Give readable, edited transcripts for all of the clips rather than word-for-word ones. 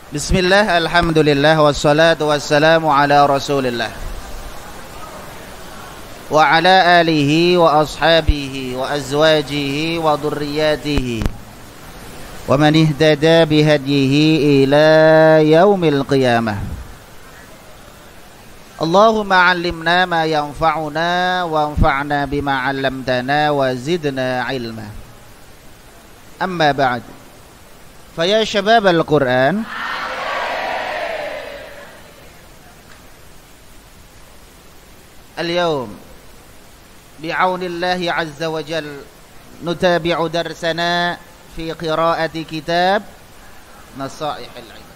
Bismillah, alhamdulillah, wassalatu wassalamu ala rasulillah wa ala alihi wa ashabihi wa azwajihi wa dhurriyyatihi wa man ihtada bihadyihi ila yaumil qiyamah. Allahumma 'allimna ma yanfa'una wa anfa'na bima 'allamtana wa zidna 'ilma. Amma ba'd. Fa ya syabab al-Qur'an, اليوم بعون الله عز وجل نتابع درسنا في قراءة كتاب نصائح العلم،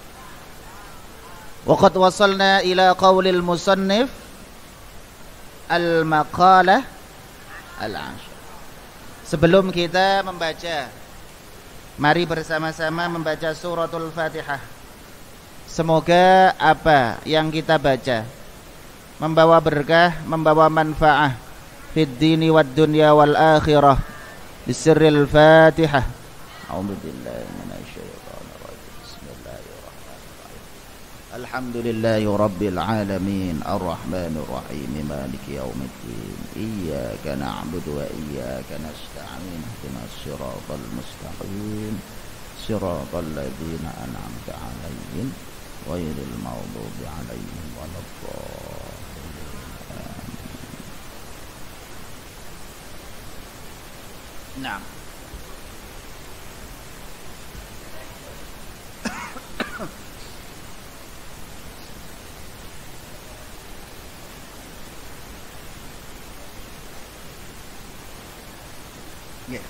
وقد وصلنا إلى قول المصنف المقالة العاشرة. Sebelum kita membaca, mari bersama-sama membaca suratul Fatihah. Semoga apa yang kita baca membawa berkah, membawa manfaah fid dini wad dunya wal akhirah. Bisirril Fatihah. A'udzubillahi minasyaitonir rajim. Bismillahirrahmanirrahim. Alhamdulillahi rabbil alamin, arrahmanir rahim, maliki yaumiddin. Iyyaka na'budu wa iyyaka nasta'in. Ihdinas siratal mustaqim. Siratal ladzina an'amta 'alaihim ghairil maghdubi 'alaihim waladdallin. Nah, yeah.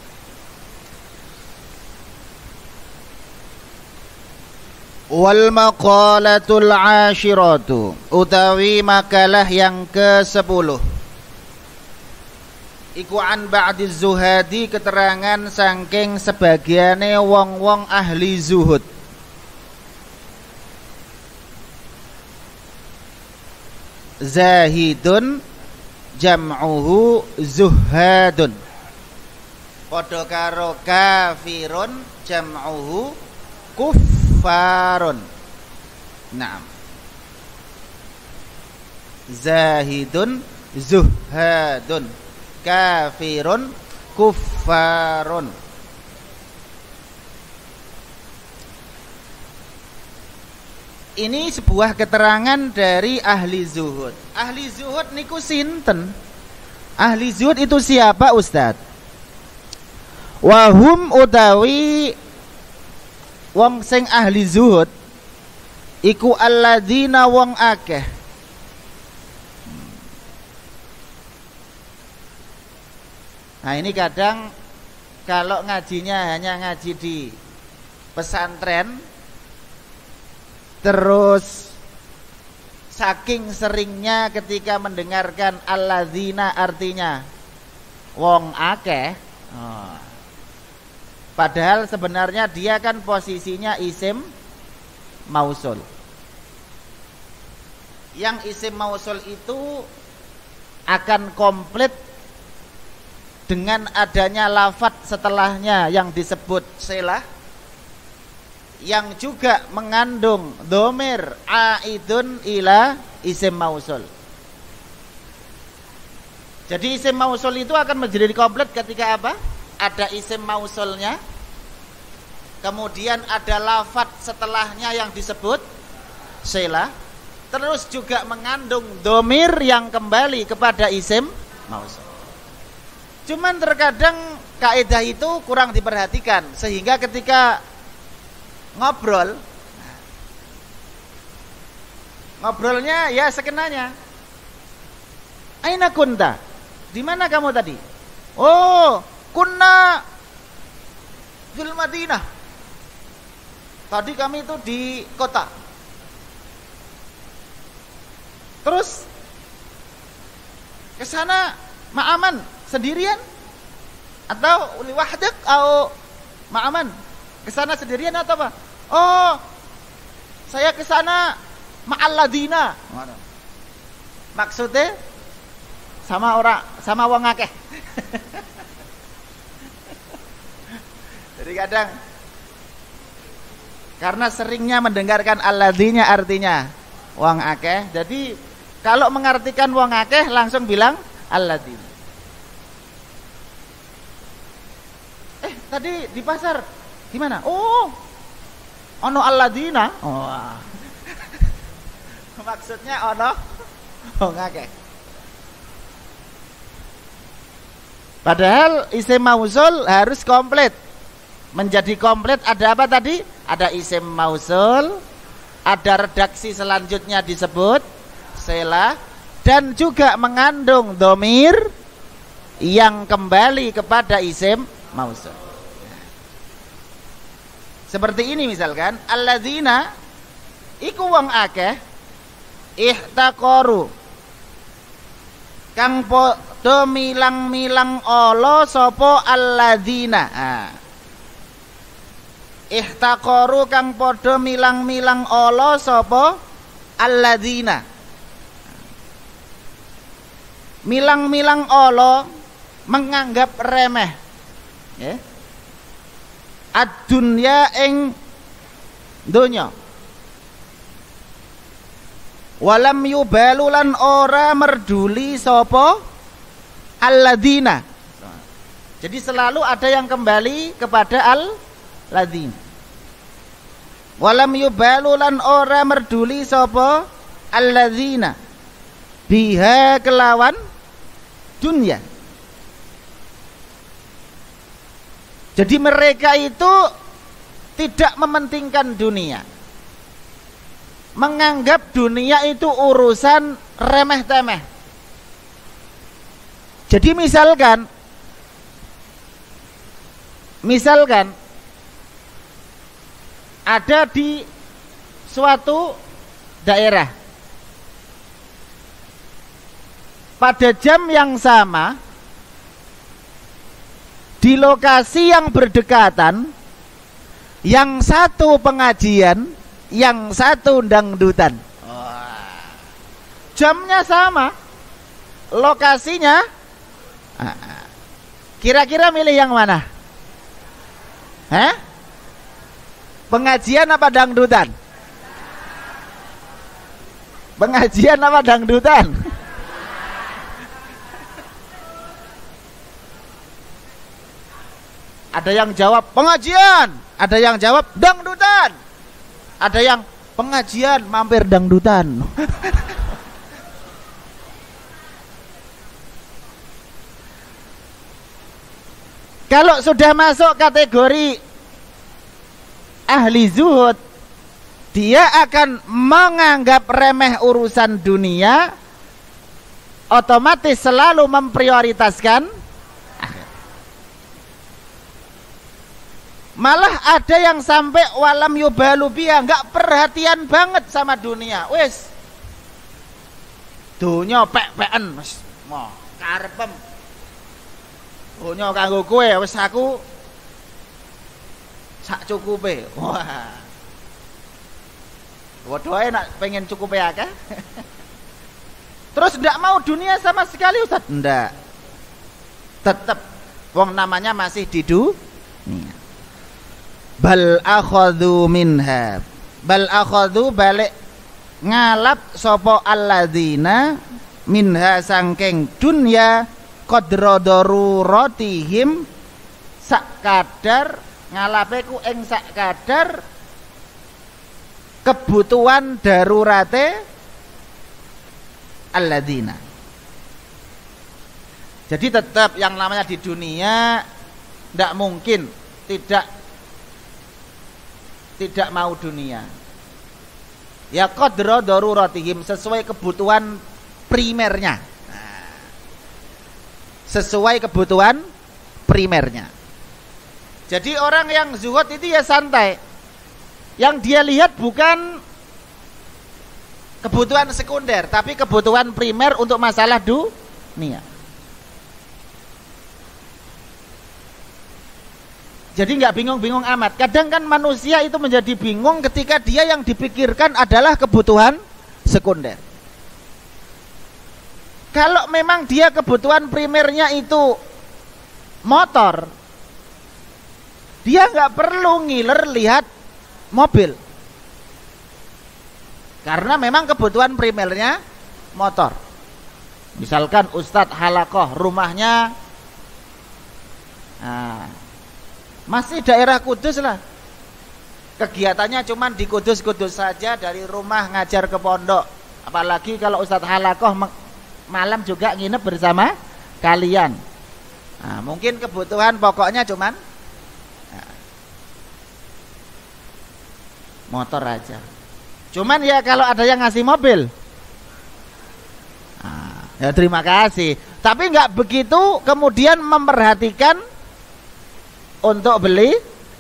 Wal maqalatul ashiratu, utawi makalah yang ke-10. Iku an ba'diz zuhadi, keterangan saking sebagiane wong-wong ahli zuhud. Zahidun jam'uhu zuhadun, padha karo kafirun jam'uhu kuffarun. Naam. Zahidun zuhadun, kafirun kuffarun. Ini sebuah keterangan dari ahli zuhud. Ahli zuhud niku sinten? Ahli zuhud itu siapa, Ustaz? Wahum utawi wong sing ahli zuhud iku alladzina wong akeh. Nah, ini kadang kalau ngajinya hanya ngaji di pesantren, terus saking seringnya ketika mendengarkan alladzina artinya wong akeh, padahal sebenarnya dia kan posisinya isim mausul. Yang isim mausul itu akan komplit dengan adanya lafadz setelahnya yang disebut silah, yang juga mengandung dhamir aidun ila isim mausul. Jadi isim mausul itu akan menjadi komplit ketika apa? Ada isim mausulnya, kemudian ada lafadz setelahnya yang disebut silah, terus juga mengandung dhamir yang kembali kepada isim mausul. Cuman terkadang kaidah itu kurang diperhatikan, sehingga ketika ngobrolnya ya sekenanya. Aina kunta? Di mana kamu tadi? Oh, kunna fil Madinah. Tadi kami itu di kota. Terus ke sana ma'aman sendirian atau liwahdak atau ma'aman? Kesana sendirian atau apa? Oh, saya kesana ma'alladina. Maksudnya sama orang, sama wong akeh. Jadi kadang Karena seringnya mendengarkan alladzina artinya wong akeh. Jadi kalau mengartikan wong akeh langsung bilang alladzina. Tadi di pasar gimana? Oh, ono alladzina. Oh. Maksudnya ono wong akeh. Padahal isim mausul harus komplit. Menjadi komplit ada apa tadi? Ada isim mausul, ada redaksi selanjutnya disebut sela, dan juga mengandung domir yang kembali kepada isim mausul. Seperti ini misalkan, alladzina iku wong akeh ihtaqaru kang padha milang-milang ala sapa alladzina. Ihtaqaru kang padha milang-milang ala sapa alladzina. Milang-milang ala menganggap remeh, ya. Ad-dunya ing donya. Walam yubalulan ora merduli sapa alladzina. Jadi selalu ada yang kembali kepada alladzina. Walam yubalulan ora merduli sapa alladzina biha kelawan dunya. Jadi mereka itu tidak mementingkan dunia, menganggap dunia itu urusan remeh-temeh. Jadi misalkan ada di suatu daerah pada jam yang sama, di lokasi yang berdekatan, yang satu pengajian, yang satu dangdutan. Jamnya sama, lokasinya, kira-kira milih yang mana? Pengajian apa dangdutan? Pengajian apa dangdutan? Ada yang jawab pengajian, ada yang jawab dangdutan, ada yang pengajian mampir dangdutan. Kalau sudah masuk kategori ahli zuhud, dia akan menganggap remeh urusan dunia, otomatis selalu memprioritaskan. Malah ada yang sampai walam yubalu biha, nggak perhatian banget sama dunia. Wes dunia pek-peken wis mo karepem. Dunia kanggo kowe, wis aku sak cukupe. Wah. Waduh, nak pengen cukupe akeh. Terus ndak mau dunia sama sekali, Ustaz? Ndak. Tetap wong namanya masih di dunia. Bal akhadhu minha, bal akhadhu balik ngalap sopo alladzina minha sangking dunya qadra daruratihim, sak kadar ngalapeku ing sak kadar kebutuhan darurate alladzina. Jadi tetap yang namanya di dunia tidak mungkin tidak mau dunia. Ya qadra daruratihim, sesuai kebutuhan primernya. Sesuai kebutuhan primernya. Jadi orang yang zuhud itu ya santai. Yang dia lihat bukan kebutuhan sekunder, tapi kebutuhan primer untuk masalah dunia. Jadi nggak bingung-bingung amat. Kadang kan manusia itu menjadi bingung ketika dia yang dipikirkan adalah kebutuhan sekunder. Kalau memang dia kebutuhan primernya itu motor, dia nggak perlu ngiler lihat mobil. Karena memang kebutuhan primernya motor. Misalkan Ustadz Halakoh rumahnya masih daerah Kudus lah. Kegiatannya cuman di Kudus-Kudus saja, dari rumah ngajar ke pondok. Apalagi kalau Ustadz Halakoh malam juga nginep bersama kalian. Mungkin kebutuhan pokoknya cuman motor aja. Cuman ya kalau ada yang ngasih mobil, ya terima kasih. Tapi nggak begitu kemudian memperhatikan untuk beli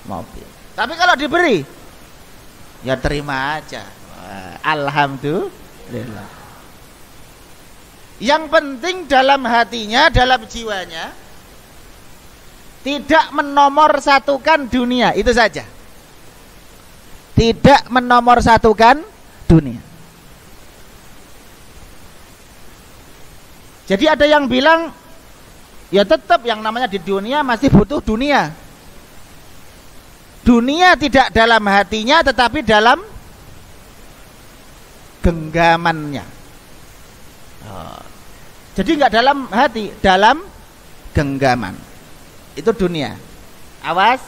mobil. Tapi kalau diberi, ya terima aja. Alhamdulillah. Yang penting dalam hatinya, dalam jiwanya tidak menomorsatukan dunia, itu saja. Tidak menomorsatukan dunia. Jadi ada yang bilang, ya tetap yang namanya di dunia masih butuh dunia. Dunia tidak dalam hatinya, tetapi dalam genggamannya. Jadi nggak dalam hati, dalam genggaman. Itu dunia. Awas,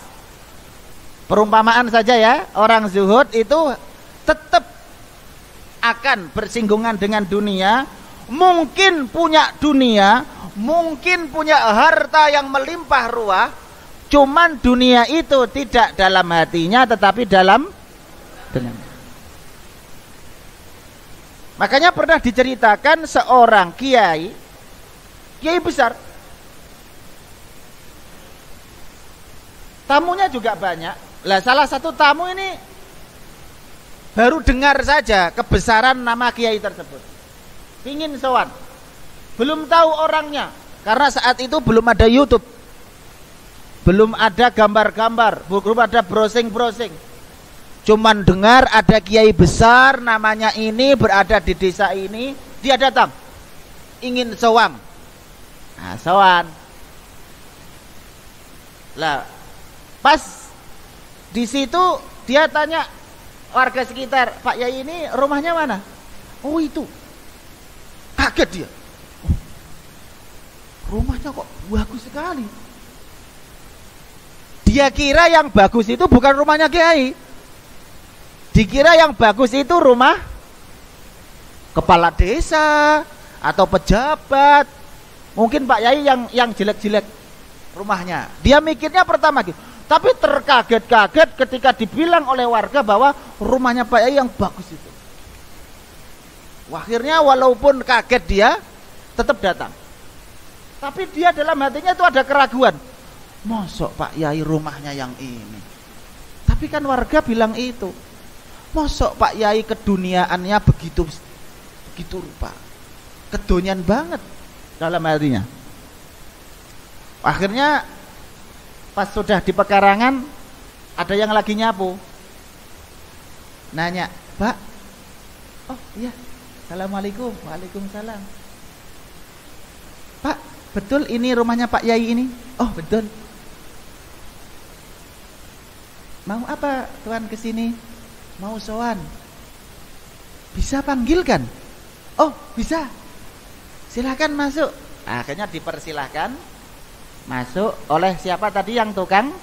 perumpamaan saja ya. Orang zuhud itu tetap akan bersinggungan dengan dunia. Mungkin punya dunia, mungkin punya harta yang melimpah ruah, cuman dunia itu tidak dalam hatinya, tetapi dalam dunia. Makanya pernah diceritakan seorang kiai besar, tamunya juga banyak. Lah salah satu tamu ini baru dengar saja kebesaran nama kiai tersebut, ingin sowan, belum tahu orangnya, karena saat itu belum ada YouTube, belum ada gambar-gambar, belum ada browsing-browsing. Cuman dengar ada kiai besar namanya ini, berada di desa ini, dia datang ingin sowan. Sowan. Lah pas di situ dia tanya warga sekitar, Pak Yai ini rumahnya mana? Oh itu. Kaget dia. Rumahnya kok bagus sekali. Dia kira yang bagus itu bukan rumahnya kiai. Dikira yang bagus itu rumah kepala desa atau pejabat. Mungkin Pak Yai yang jelek-jelek rumahnya. Dia mikirnya pertama gitu. Tapi terkaget-kaget ketika dibilang oleh warga bahwa rumahnya Pak Yai yang bagus itu. Akhirnya walaupun kaget dia tetap datang. Tapi dia dalam hatinya itu ada keraguan. Mosok Pak Yai rumahnya yang ini. Tapi kan warga bilang itu. Mosok Pak Yai keduniaannya begitu rupa. Kedonyan banget dalam hatinya. Akhirnya pas sudah di pekarangan, ada yang lagi nyapu. Nanya, Pak, oh iya, Assalamualaikum. Waalaikumsalam. Pak, betul ini rumahnya Pak Yai ini? Oh betul. Mau apa Tuan kesini? Mau sowan. Bisa panggilkan? Oh bisa. Silakan masuk. Akhirnya dipersilahkan masuk oleh siapa tadi yang tukang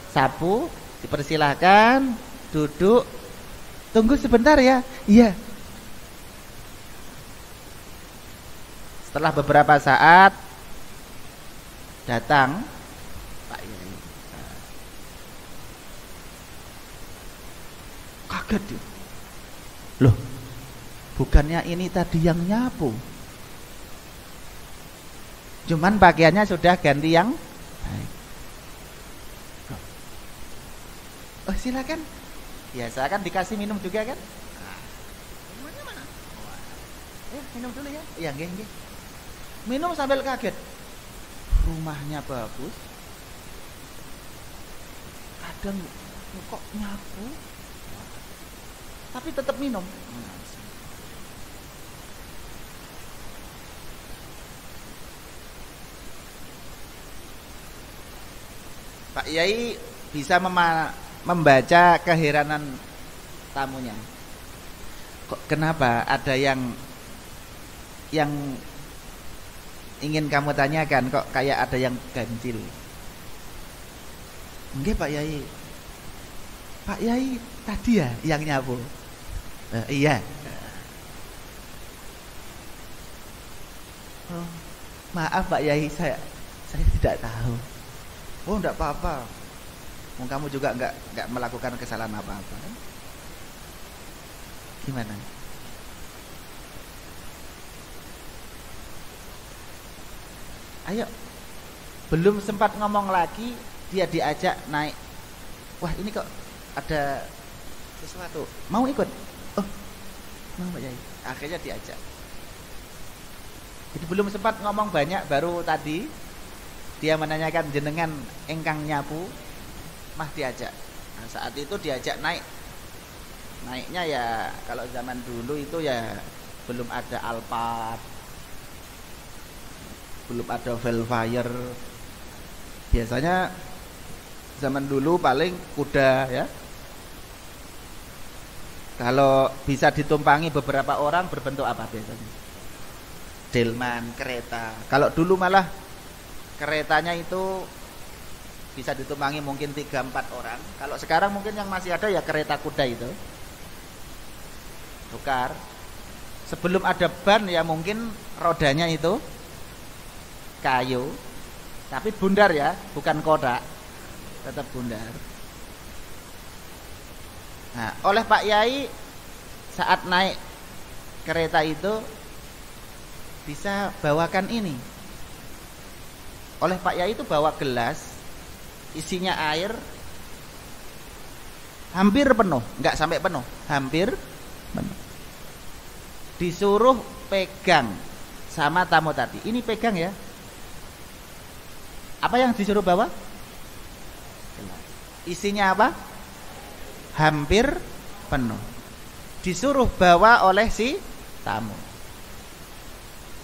sapu. Dipersilahkan duduk. Tunggu sebentar ya. Iya. Setelah beberapa saat datang Pak Yai. Kaget dia. Loh, bukannya ini tadi yang nyapu? Cuman pakaiannya sudah ganti yang baik. Oh silakan. Biasa kan dikasih minum juga kan? Minumannya mana? Minum dulu ya. Iya nggih. Minum sambil kaget. Rumahnya bagus. Kadang kok nyapu, tapi tetap minum. Pak Yai bisa membaca keheranan tamunya. Kok kenapa ada yang ingin kamu tanyakan, kok kayak ada yang ganjil? Nggih Pak Yai. Pak Yai tadi ya yang nyapu. Iya. Oh, maaf Pak Yai, saya tidak tahu. Oh, enggak apa-apa. Kamu juga enggak melakukan kesalahan apa-apa. Gimana? Ayo. Belum sempat ngomong lagi, dia diajak naik. Wah, ini kok ada sesuatu. Mau ikut? Oh, mau Pak Yai. Akhirnya diajak. Jadi belum sempat ngomong banyak, baru tadi dia menanyakan jenengan engkang nyapu, mah diajak. Nah, saat itu diajak naik. Naiknya ya kalau zaman dulu itu ya belum ada Alphard, belum ada Velfire. Biasanya zaman dulu paling kuda ya. Kalau bisa ditumpangi beberapa orang berbentuk apa biasanya? Delman, kereta. Kalau dulu malah keretanya itu bisa ditumpangi mungkin 3-4 orang. Kalau sekarang mungkin yang masih ada ya kereta kuda itu. Tukar. Sebelum ada ban ya mungkin rodanya itu kayu. Tapi bundar ya, bukan kodak. Tetap bundar. Nah, oleh Pak Yai saat naik kereta itu bisa bawakan ini. Oleh Pak Yai itu bawa gelas isinya air hampir penuh, enggak sampai penuh, hampir penuh. Disuruh pegang sama tamu tadi. Ini pegang ya. Apa yang disuruh bawa? Gelas. Isinya apa? Hampir penuh. Disuruh bawa oleh si tamu.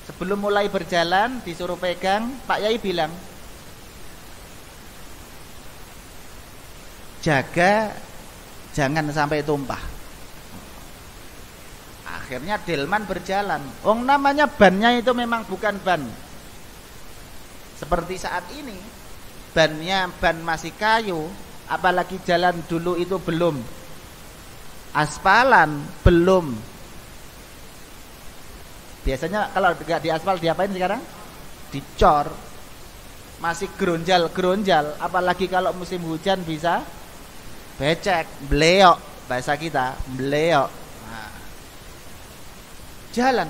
Sebelum mulai berjalan disuruh pegang, Pak Yai bilang, jaga jangan sampai tumpah. Akhirnya delman berjalan. Namanya bannya itu memang bukan ban seperti saat ini. Bannya ban masih kayu, apalagi jalan dulu itu belum aspalan, belum. Biasanya kalau nggak di aspal diapain sekarang? Dicor. Masih geronjal, apalagi kalau musim hujan bisa becek, bleok, bahasa kita, bleok. Nah. Jalan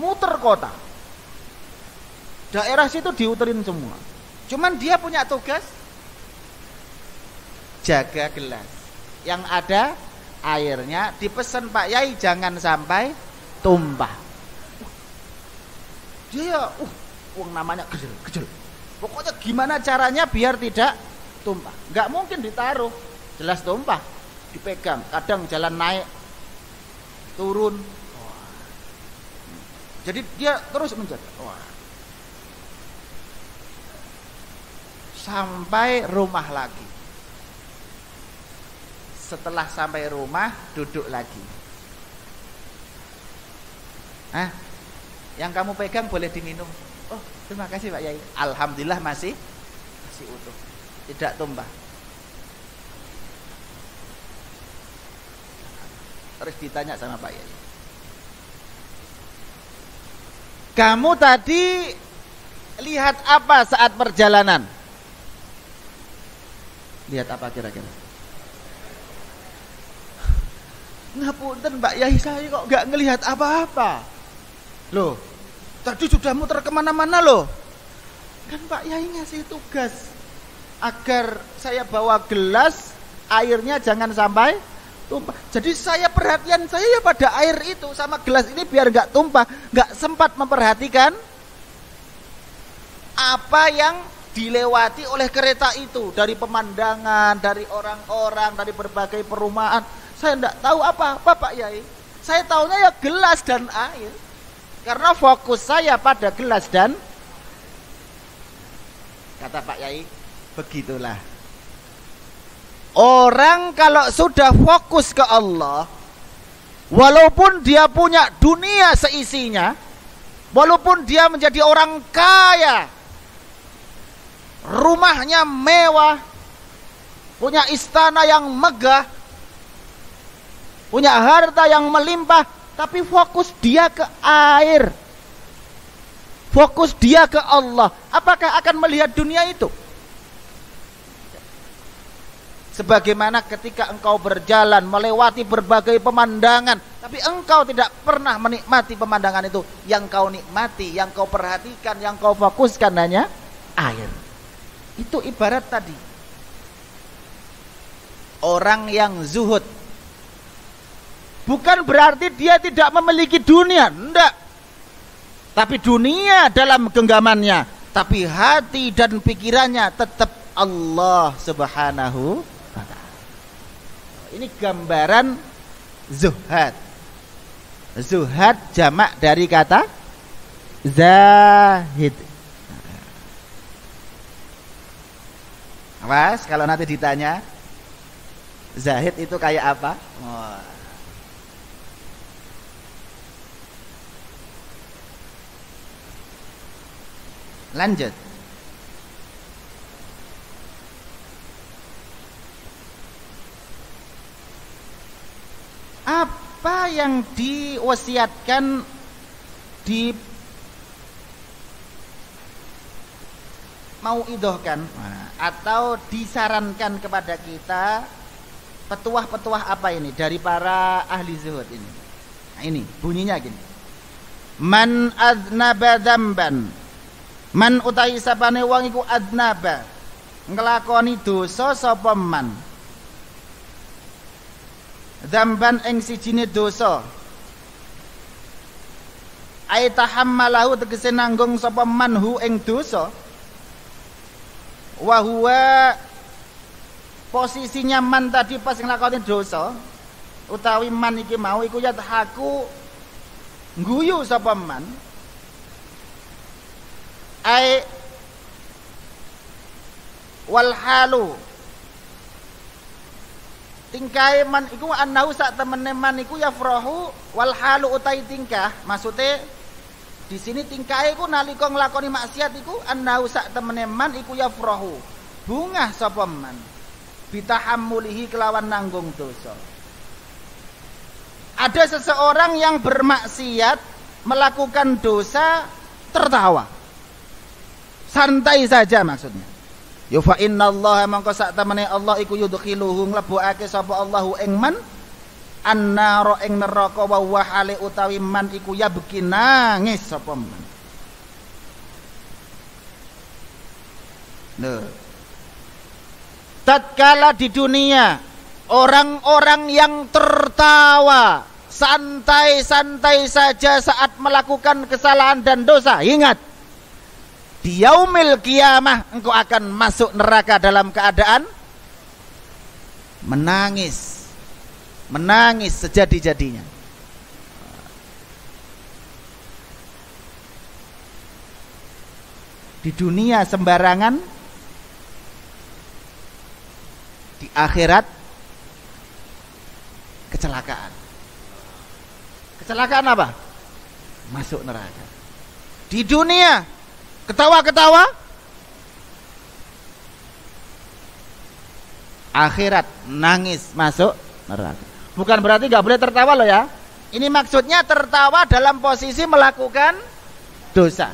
muter kota. Daerah situ diuterin semua. Cuman dia punya tugas jaga gelas. Yang ada airnya, dipesan Pak Yai jangan sampai tumpah. Dia uang namanya kecil. Pokoknya gimana caranya biar tidak tumpah. Nggak mungkin ditaruh, jelas tumpah. Dipegang, kadang jalan naik turun. Jadi dia terus menjaga. Sampai rumah lagi. Setelah sampai rumah duduk lagi. Yang kamu pegang boleh diminum. Oh, terima kasih Pak Yai. Alhamdulillah masih utuh, tidak tumpah. Terus ditanya sama Pak Yai, kamu tadi lihat apa saat perjalanan? Lihat apa kira-kira? Ngapunten Pak Yai, saya kok gak ngelihat apa-apa. Loh, tadi sudah muter kemana-mana loh. Kan Pak Yai ngasih tugas agar saya bawa gelas, airnya jangan sampai tumpah. Jadi saya perhatian saya ya pada air itu sama gelas ini biar gak tumpah. Gak sempat memperhatikan apa yang dilewati oleh kereta itu. Dari pemandangan, dari orang-orang, dari berbagai perumahan. Saya tidak tahu apa-apa Pak Yai. Saya tahunya ya gelas dan air. Karena fokus saya pada gelas dan, kata Pak Yai, begitulah Orang kalau sudah fokus ke Allah, walaupun dia punya dunia seisinya, walaupun dia menjadi orang kaya, rumahnya mewah, punya istana yang megah, punya harta yang melimpah, tapi fokus dia ke air, fokus dia ke Allah, apakah akan melihat dunia itu? Sebagaimana ketika engkau berjalan melewati berbagai pemandangan, tapi engkau tidak pernah menikmati pemandangan itu. Yang kau nikmati, yang kau perhatikan, yang kau fokuskan hanya air. Itu ibarat tadi orang yang zuhud. Bukan berarti dia tidak memiliki dunia, enggak. Tapi dunia dalam genggamannya, tapi hati dan pikirannya tetap Allah Subhanahu wa ta'ala. Ini gambaran zuhad. Zuhad jamak dari kata zahid. Awas kalau nanti ditanya zahid itu kayak apa? Oh. Lanjut. Apa yang diwasiatkan di mau idohkan atau disarankan kepada kita, petuah-petuah apa ini dari para ahli zuhud ini? Nah, ini bunyinya gini. Man aznaba dzamban, man utai sapane wong iku adnaba nglakoni dosa sapa man, dzamban ing sijine dosa, ai tahammalahu tegese nanggung sapa man hu ing dosa, wa huwa posisinya man tadi pas nglakoni dosa utawi man iki mau iku ya tahaku ngguyu sapa man, ai wal halu tingkai man iku annahu sak temene man iku ya frohu wal halu utai tingkah, maksude di sini tingkahe iku nalika nglakoni maksiat iku annahu sak temene man iku ya frohu bungah sapa man bitahammulihi kelawan nanggung dosa. Ada seseorang yang bermaksiat melakukan dosa tertawa santai saja maksudnya. Ya fa innallaha mangko sak temene Allah iku yudkhiluhu nglebokake sapa Allahu ing man annara ing neraka wa huwa hale utawi man iku ya beki nangis sapa man. Lho. Tatkala di dunia orang-orang yang tertawa santai-santai saja saat melakukan kesalahan dan dosa, ingat di yaumil kiamah engkau akan masuk neraka dalam keadaan menangis, menangis sejadi-jadinya. Di dunia sembarangan, di akhirat kecelakaan. Kecelakaan apa? Masuk neraka. Di dunia ketawa-ketawa, akhirat nangis masuk neraka. Bukan berarti gak boleh tertawa loh ya. Ini maksudnya tertawa dalam posisi melakukan dosa.